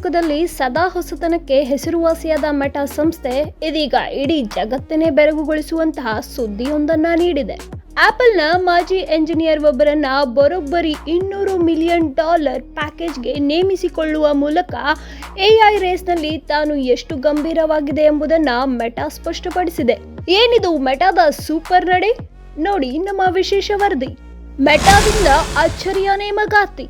ಲೋಕದಲ್ಲಿ ಸದಾ ಹೊಸತನಕ್ಕೆ ಹೆಸರುವಾಸಿಯಾದ ಮೆಟಾ ಸಂಸ್ಥೆ ಇದೀಗ ಇಡೀ ಜಗತ್ತನ್ನೇ ಬೆರಗುಗೊಳಿಸುವಂತಹ ಸುದ್ದಿಯೊಂದನ್ನ ನೀಡಿದೆ. ಆಪಲ್ನ ಮಾಜಿ ಎಂಜಿನಿಯರ್ ಒಬ್ಬರನ್ನ ಬರೋಬ್ಬರಿ $200 ಮಿಲಿಯನ್ ಪ್ಯಾಕೇಜ್ಗೆ ನೇಮಿಸಿಕೊಳ್ಳುವ ಮೂಲಕ ಎಐ ರೇಸ್ನಲ್ಲಿ ತಾನು ಎಷ್ಟು ಗಂಭೀರವಾಗಿದೆ ಎಂಬುದನ್ನ ಮೆಟಾ ಸ್ಪಷ್ಟಪಡಿಸಿದೆ. ಏನಿದು ಮೆಟಾದ ಸೂಪರ್ ನಡೆ? ನೋಡಿ ನಮ್ಮ ವಿಶೇಷ ವರದಿ. ಮೆಟಾದಿಂದ ಅಚ್ಚರಿಯ ನೇಮಕಾತಿ.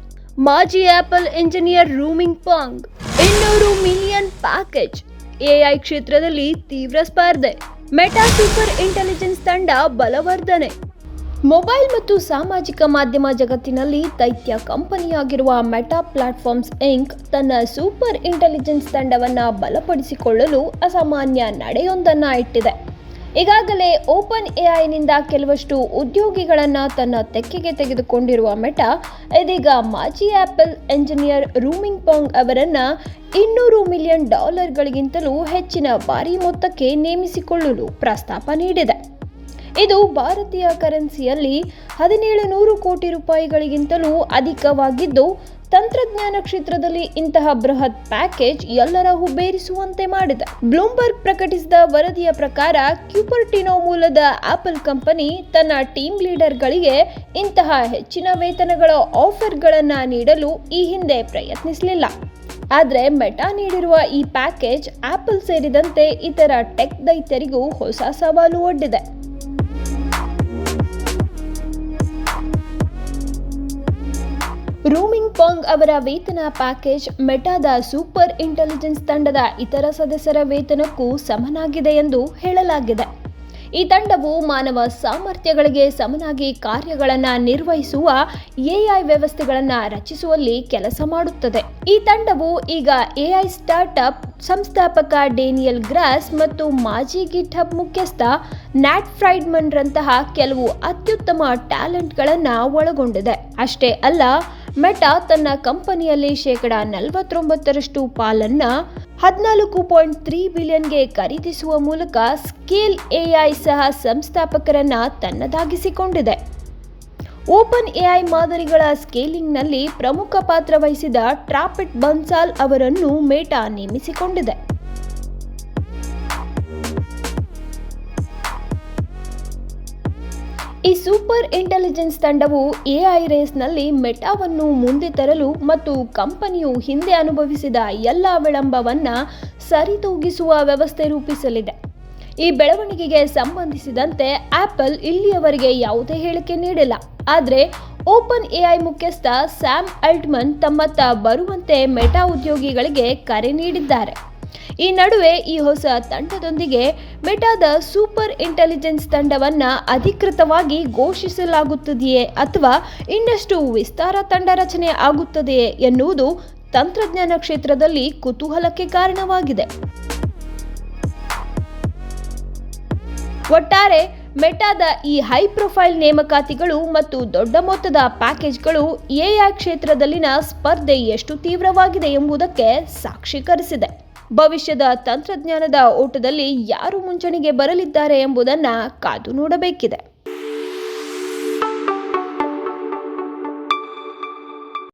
ಮಾಜಿ Apple engineer Ruoming Pang $200 million package. AI ಕ್ಷೇತ್ರದಲ್ಲಿ ತೀವ್ರ ಸ್ಪರ್ಧೆ. ಮೆಟಾ ಸೂಪರ್ ಇಂಟೆಲಿಜೆನ್ಸ್ ತಂಡ ಬಲವರ್ಧನೆ. ಮೊಬೈಲ್ ಮತ್ತು ಸಾಮಾಜಿಕ ಮಾಧ್ಯಮ ಜಗತ್ತಿನಲ್ಲಿ ದೈತ್ಯ ಕಂಪನಿಯಾಗಿರುವ ಮೆಟಾ ಪ್ಲಾಟ್ಫಾರ್ಮ್ಸ್ ಇಂಕ್ ತನ್ನ ಸೂಪರ್ ಇಂಟೆಲಿಜೆನ್ಸ್ ತಂಡವನ್ನು ಬಲಪಡಿಸಿಕೊಳ್ಳಲು ಅಸಾಮಾನ್ಯ ನಡೆಯೊಂದನ್ನು ಇಟ್ಟಿದೆ. ಈಗಾಗಲೇ ಓಪನ್ ಎಐನಿಂದ ಕೆಲವಷ್ಟು ಉದ್ಯೋಗಿಗಳನ್ನು ತನ್ನ ತೆಕ್ಕೆಗೆ ತೆಗೆದುಕೊಂಡಿರುವ ಮೆಟಾ ಇದೀಗ ಮಾಜಿ ಆಪಲ್ ಎಂಜಿನಿಯರ್ ರೂಮಿಂಗ್ ಪಾಂಗ್ ಅವರನ್ನ $200 ಮಿಲಿಯನ್ ಹೆಚ್ಚಿನ ಭಾರಿ ಮೊತ್ತಕ್ಕೆ ನೇಮಿಸಿಕೊಳ್ಳಲು ಪ್ರಸ್ತಾಪ ನೀಡಿದೆ. ಇದು ಭಾರತೀಯ ಕರೆನ್ಸಿಯಲ್ಲಿ 1700 ಕೋಟಿ ರೂಪಾಯಿಗಳಿಗಿಂತಲೂ ಅಧಿಕವಾಗಿದ್ದು, ತಂತ್ರಜ್ಞಾನ ಕ್ಷೇತ್ರದಲ್ಲಿ ಇಂತಹ ಬೃಹತ್ ಪ್ಯಾಕೇಜ್ ಎಲ್ಲರ ಹುಬ್ಬೇರಿಸುವಂತೆ ಮಾಡಿದೆ. ಬ್ಲೂಮ್ಬರ್ಗ್ ಪ್ರಕಟಿಸಿದ ವರದಿಯ ಪ್ರಕಾರ ಕ್ಯೂಪರ್ಟಿನೋ ಮೂಲದ ಆಪಲ್ ಕಂಪನಿ ತನ್ನ ಟೀಮ್ ಲೀಡರ್ಗಳಿಗೆ ಇಂತಹ ಹೆಚ್ಚಿನ ವೇತನಗಳ ಆಫರ್ಗಳನ್ನು ನೀಡಲು ಈ ಹಿಂದೆ ಪ್ರಯತ್ನಿಸಲಿಲ್ಲ. ಆದರೆ ಮೆಟಾ ನೀಡಿರುವ ಈ ಪ್ಯಾಕೇಜ್ ಆಪಲ್ ಸೇರಿದಂತೆ ಇತರ ಟೆಕ್ ದೈತ್ಯರಿಗೂ ಹೊಸ ಸವಾಲು ಒಡ್ಡಿದೆ. ರೂಮಿಂಗ್ ಪಾಂಗ್ ಅವರ ವೇತನ ಪ್ಯಾಕೇಜ್ ಮೆಟಾದ ಸೂಪರ್ ಇಂಟೆಲಿಜೆನ್ಸ್ ತಂಡದ ಇತರ ಸದಸ್ಯರ ವೇತನಕ್ಕೂ ಸಮನಾಗಿದೆ ಎಂದು ಹೇಳಲಾಗಿದೆ. ಈ ತಂಡವು ಮಾನವ ಸಾಮರ್ಥ್ಯಗಳಿಗೆ ಸಮನಾಗಿ ಕಾರ್ಯಗಳನ್ನು ನಿರ್ವಹಿಸುವ ಎಐ ವ್ಯವಸ್ಥೆಗಳನ್ನು ರಚಿಸುವಲ್ಲಿ ಕೆಲಸ ಮಾಡುತ್ತದೆ. ಈ ತಂಡವು ಈಗ ಎಐ ಸ್ಟಾರ್ಟ್ಅಪ್ ಸಂಸ್ಥಾಪಕ ಡೇನಿಯಲ್ ಗ್ರಾಸ್ ಮತ್ತು ಮಾಜಿ ಗಿಟ್ಹಬ್ ಮುಖ್ಯಸ್ಥ ನ್ಯಾಟ್ ಫ್ರೈಡ್ಮನ್ ರಂತಹ ಕೆಲವು ಅತ್ಯುತ್ತಮ ಟ್ಯಾಲೆಂಟ್ಗಳನ್ನು ಒಳಗೊಂಡಿದೆ. ಅಷ್ಟೇ ಅಲ್ಲ, ಮೆಟಾ ತನ್ನ ಕಂಪನಿಯಲ್ಲಿ 49% ಪಾಲನ್ನ $14.3 ಬಿಲಿಯನ್ಗೆ ಖರೀದಿಸುವ ಮೂಲಕ ಸ್ಕೇಲ್ ಎಐ ಸಹ ಸಂಸ್ಥಾಪಕರನ್ನ ತನ್ನದಾಗಿಸಿಕೊಂಡಿದೆ. ಓಪನ್ ಎಐ ಮಾದರಿಗಳ ಸ್ಕೇಲಿಂಗ್ನಲ್ಲಿ ಪ್ರಮುಖ ಪಾತ್ರ ವಹಿಸಿದ ಟ್ರಾಪಿಟ್ ಬನ್ಸಾಲ್ ಅವರನ್ನು ಮೆಟಾ ನೇಮಿಸಿಕೊಂಡಿದೆ. ಈ ಸೂಪರ್ ಇಂಟೆಲಿಜೆನ್ಸ್ ತಂಡವು ಎಐ ರೇಸ್ನಲ್ಲಿ ಮೆಟಾವನ್ನು ಮುಂದೆ ತರಲು ಮತ್ತು ಕಂಪನಿಯು ಹಿಂದೆ ಅನುಭವಿಸಿದ ಎಲ್ಲ ವಿಳಂಬವನ್ನು ಸರಿದೂಗಿಸುವ ವ್ಯವಸ್ಥೆ ರೂಪಿಸಲಿದೆ. ಈ ಬೆಳವಣಿಗೆಗೆ ಸಂಬಂಧಿಸಿದಂತೆ ಆಪಲ್ ಇಲ್ಲಿಯವರೆಗೆ ಯಾವುದೇ ಹೇಳಿಕೆ ನೀಡಿಲ್ಲ. ಆದರೆ ಓಪನ್ ಎಐ ಮುಖ್ಯಸ್ಥ ಸ್ಯಾಮ್ ಆಲ್ಟ್ಮನ್ ತಮ್ಮತ್ತ ಬರುವಂತೆ ಮೆಟಾ ಉದ್ಯೋಗಿಗಳಿಗೆ ಕರೆ ನೀಡಿದ್ದಾರೆ. ಈ ನಡುವೆ ಈ ಹೊಸ ತಂಡದೊಂದಿಗೆ ಮೆಟಾದ ಸೂಪರ್ ಇಂಟೆಲಿಜೆನ್ಸ್ ತಂಡವನ್ನು ಅಧಿಕೃತವಾಗಿ ಘೋಷಿಸಲಾಗುತ್ತದೆಯೇ ಅಥವಾ ಇನ್ನಷ್ಟು ವಿಸ್ತಾರ ತಂಡ ರಚನೆ ಆಗುತ್ತದೆಯೇ ಎನ್ನುವುದು ತಂತ್ರಜ್ಞಾನ ಕ್ಷೇತ್ರದಲ್ಲಿ ಕುತೂಹಲಕ್ಕೆ ಕಾರಣವಾಗಿದೆ. ಒಟ್ಟಾರೆ ಮೆಟಾದ ಈ ಹೈ ಪ್ರೊಫೈಲ್ ನೇಮಕಾತಿಗಳು ಮತ್ತು ದೊಡ್ಡ ಮೊತ್ತದ ಪ್ಯಾಕೇಜ್ಗಳು ಎಐ ಕ್ಷೇತ್ರದಲ್ಲಿನ ಸ್ಪರ್ಧೆ ಎಷ್ಟು ತೀವ್ರವಾಗಿದೆ ಎಂಬುದಕ್ಕೆ ಸಾಕ್ಷೀಕರಿಸಿದೆ. ಭವಿಷ್ಯದ ತಂತ್ರಜ್ಞಾನದ ಓಟದಲ್ಲಿ ಯಾರು ಮುಂಚೂಣಿಗೆ ಬರಲಿದ್ದಾರೆ ಎಂಬುದನ್ನು ಕಾದು ನೋಡಬೇಕಿದೆ.